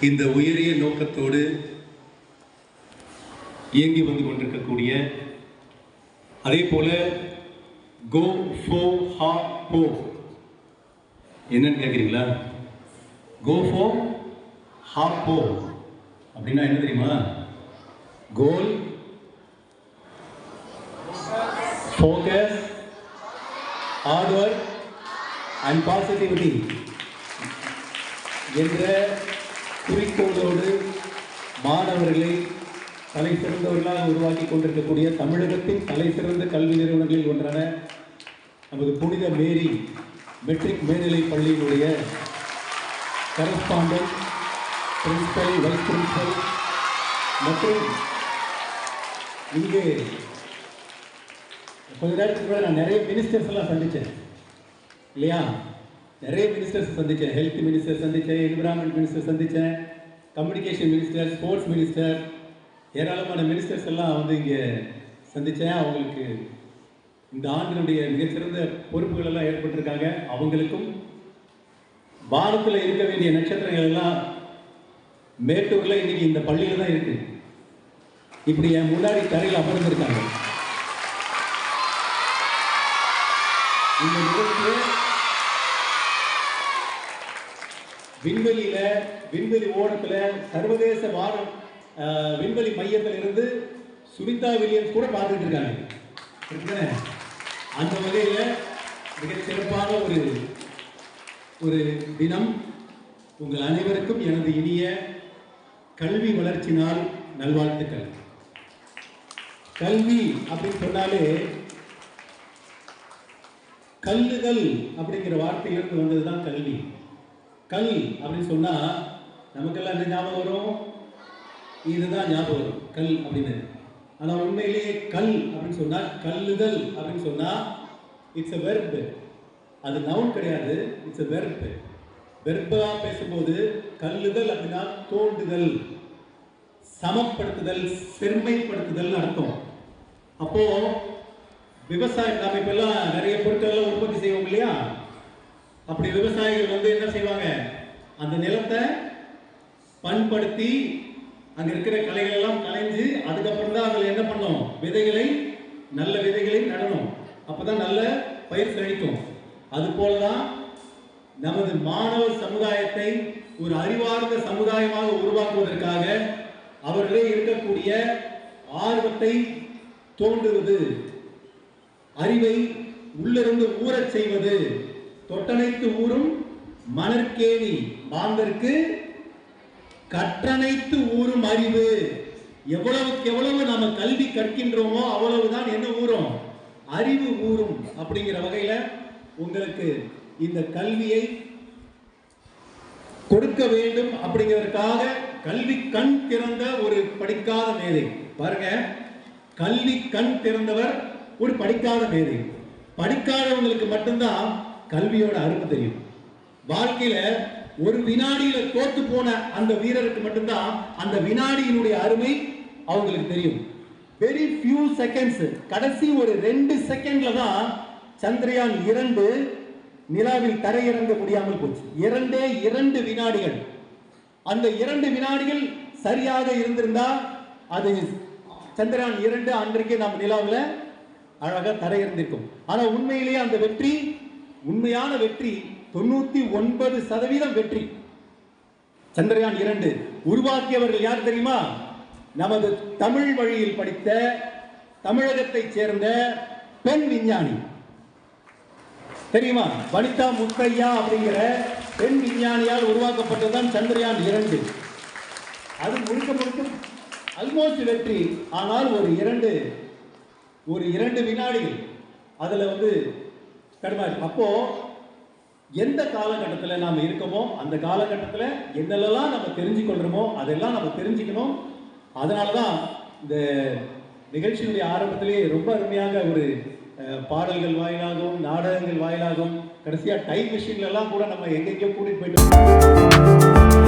இந்த உயரிய நோக்கத்தோடு இயங்கி வந்து கொண்டிருக்கக்கூடிய, அதே போல கோ ஃபோ ஹா போ என்னன்னு கேட்குறீங்களா? கோ ஃபோ ஹா போ அப்படின்னா என்ன தெரியுமா? Goal, focus, hard work and positivity என்ற குறிக்கோளோடு மாணவர்களை தலை சிறந்தவர்களாக உருவாக்கி கொண்டிருக்கக்கூடிய தமிழகத்தின் தலை சிறந்த கல்வி நிறுவனங்களில் ஒன்றான நமது புனித மேரி மெட்ரிக் மேல்நிலை பள்ளியினுடைய கரஸ்பாண்டன்ட், பிரின்சிபல், வைஸ் பிரின்சிபல் மற்றும் இங்கே கொஞ்ச நேரத்துக்கு கூட நான் நிறைய மினிஸ்டர்ஸ் எல்லாம் சந்தித்தேன் இல்லையா? நிறைய மினிஸ்டர்ஸ் சந்தித்தேன். ஹெல்த் மினிஸ்டர் சந்தித்தேன், என்விரான்மெண்ட் மினிஸ்டர் சந்தித்தேன், கம்யூனிகேஷன் மினிஸ்டர், ஸ்போர்ட்ஸ் மினிஸ்டர், ஏராளமான மினிஸ்டர்ஸ் எல்லாம் வந்து இங்கே சந்தித்தேன். அவங்களுக்கு இந்த ஆண்டினுடைய மிகச்சிறந்த பொறுப்புகள் எல்லாம் ஏற்பட்டிருக்காங்க. அவங்களுக்கும் வானத்தில் இருக்க வேண்டிய நட்சத்திரங்கள் எல்லாம் மேட்டூரில் இன்னைக்கு இந்த பள்ளியில் தான் இருக்கு. இப்படி என் முன்னாடி தரையில் அமர்ந்திருக்காங்க. இந்த நிகழ்ச்சியை விண்வெளி ஓடத்துல சர்வதேச விண்வெளி மையத்தில் இருந்து சுனிதா வில்லியம்ஸ் கூட பார்த்துட்டு இருக்காங்க. அந்த வகையில் மிக சிறப்பான ஒரு தினம். உங்கள் அனைவருக்கும் எனது இனிய கல்வி வளர்ச்சி நாள் நல்வாழ்த்துக்கள். கல்வி அப்படின்னு சொன்னாலே கல்லுதல் அப்படிங்கிற வார்த்தையிலிருந்து வந்ததுதான் கல்வி. கல் அப்படின்னு சொன்னா நமக்கெல்லாம் என்ன ஞாபகம் வரும்? இதுதான் ஞாபகம் வரும், கல் அப்படின்னு. ஆனா உண்மையிலேயே கல் அப்படின்னு சொன்னா, கல்லுதல் அப்படின்னு சொன்னா இட்ஸ் எ வெர்ப். அது நவுன் கிடையாது, இட்ஸ் எ வெர்ப். வெர்பா பேசும்போது கல்லுதல் அப்படின்னா தோண்டுதல், சமப்படுத்துதல், செம்மைப்படுத்துதல் அர்த்தம். அப்போ விவசாயம், நாம இப்ப எல்லாம் நிறைய பொருட்கள் உற்பத்தி செய்வோம் இல்லையா? அப்படி விவசாயிகள் வந்து என்ன செய்வாங்க? அந்த நிலத்தை பண்படுத்தி அங்க இருக்கிற களைகள் எல்லாம் களைஞ்சு அதுக்கப்புறம் தான் அதுல என்ன பண்ணணும்? விதைகளை, நல்ல விதைகளை நடணும். அப்பதான் நல்ல பயிர் செழிக்கும். அது போலதான் நமது மாணவ சமுதாயத்தை ஒரு அறிவார்ந்த சமுதாயமாக உருவாக்குவதற்காக அவர்களே இருக்கக்கூடிய ஆர்வத்தை தோண்டுவது, அறிவை உள்ளிருந்து ஊறச் செய்வது. தொட்டனைத்து ஊரும் மணற்கேணி மாந்தருக்கு கற்றனைத்து ஊரும் அறிவு. எவ்வளவுக்கு எவ்வளவு நாம கல்வி கற்கின்றோமோ அவ்வளவுதான் என்ன ஊரும்? அறிவு ஊரும். அப்படிங்கிற வகையில உங்களுக்கு இந்த கல்வியை கொடுக்க வேண்டும் அப்படிங்கிறதுக்காக கல்வி கண் திறந்த ஒரு படிக்காத மேதை. பாருங்க, கல்வி கண் திறந்தவர் ஒரு படிக்காத மேதை. படிக்காதவங்களுக்கு மட்டும்தான் கல்வியோட அருமை தெரியும். வாழ்க்கையில ஒரு வினாடியில தோத்து போன அந்த வீரருக்கு மட்டும்தான் அந்த வினாடியினுடைய அருமை அவங்களுக்கு தெரியும். வெரி ஃபியூ செகண்ட்ஸ், கடைசி ஒரு 2 செகண்ட்ல தான் சந்திரயான் 2 நிலாவில் தரையிறங்க முடியாமல் போச்சு. 2 வினாடிகள். அந்த 2 வினாடிகள் சரியாக இருந்திருந்தா அது சந்திரயான் 2 அன்றைக்கு நம்ம நிலாவில் அழகா தரையிறந்திருக்கும். ஆனா உண்மையிலேயே அந்த வெற்றி, உண்மையான வெற்றி 99% வெற்றி. சந்திரயான் 2 உருவாக்கியவர்கள் யார் தெரியுமா? நமது தமிழ் வழியில் படித்த தமிழகத்தை சேர்ந்த பெண் விஞ்ஞானி தெரியுமா? வனிதா முத்தையா அப்படிங்கிற பெண் விஞ்ஞானியால் உருவாக்கப்பட்டதுதான் சந்திரயான் 2. அது முழுக்க ஆல்மோஸ்ட் வெற்றி. ஆனால் ஒரு இரண்டு வினாடிகள் அதுல வந்து தடுமாறி. அப்போ எந்த காலகட்டத்தில் நாம் இருக்கோமோ அந்த காலகட்டத்தில் என்னெல்லாம் நம்ம தெரிஞ்சுக்கொள்றோமோ அதெல்லாம் நம்ம தெரிஞ்சுக்கணும். அதனாலதான் இந்த நிகழ்ச்சியினுடைய ஆரம்பத்திலேயே ரொம்ப அருமையாக ஒரு பாடல்கள் வாயிலாகவும் நாடகங்கள் வாயிலாகவும் கடைசியா டைம் மிஷின்ல எல்லாம் கூட நம்ம எங்கெங்கயோ கூட்டிட்டு போயிட்டு